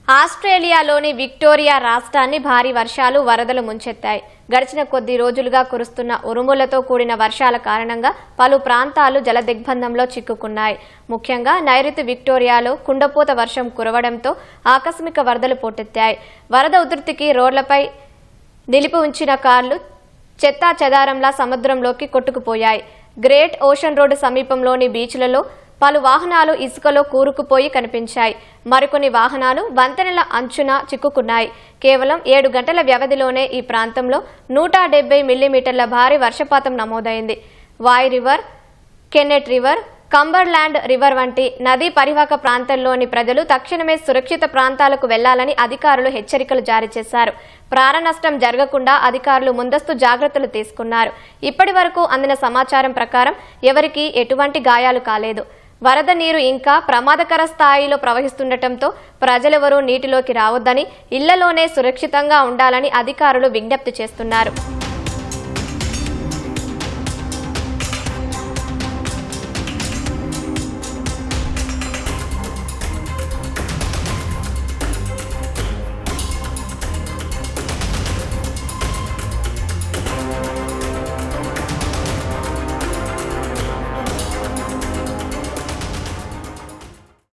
ఆస్ట్రేలియాలోని విక్టోరియా రాష్ట్రాన్ని భారీ వర్షాలు వరదలు ముంచెత్తాయి. గడిచిన కొద్ది రోజులుగా కురుస్తున్న ఉరుములతో కూడిన వర్షాల కారణంగా పలు ప్రాంతాలు జలదిగ్బంధంలో చిక్కుకున్నాయి. ముఖ్యంగా నైరుతి విక్టోరియాలో కుండపోత వర్షం కురవడంతో ఆకస్మిక వరదలు పోటెత్తాయి. వరద ఉధృతికి రోడ్లపై నిలిపి ఉంచిన కార్లు చెత్తా చెదారంలా సముద్రంలోకి కొట్టుకుపోయాయి. గ్రేట్ ఓషన్ రోడ్డు సమీపంలోని బీచ్లలో పలు వాహనాలు ఇసుకలో కూరుకుపోయి కనిపించాయి. మరికొన్ని వాహనాలు వంతెనల అంచున చిక్కుకున్నాయి. కేవలం 7 గంటల వ్యవధిలోనే ఈ ప్రాంతంలో 170 మిల్లీమీటర్ల భారీ వర్షపాతం నమోదైంది. వాయ్ రివర్, కెన్నెట్ రివర్, కంబర్లాండ్ రివర్ వంటి నదీ పరివాహక ప్రాంతంలోని ప్రజలు తక్షణమే సురక్షిత ప్రాంతాలకు వెళ్లాలని అధికారులు హెచ్చరికలు జారీ చేశారు. ప్రాణ నష్టం జరగకుండా అధికారులు ముందస్తు జాగ్రత్తలు తీసుకున్నారు. ఇప్పటి వరకు అందిన సమాచారం ప్రకారం ఎవరికీ ఎటువంటి గాయాలు కాలేదు. వరద నీరు ఇంకా ప్రమాదకర స్థాయిలో ప్రవహిస్తుండటంతో ప్రజలెవరూ నీటిలోకి రావద్దని, ఇళ్లలోనే సురక్షితంగా ఉండాలని అధికారులు విజ్ఞప్తి చేస్తున్నారు.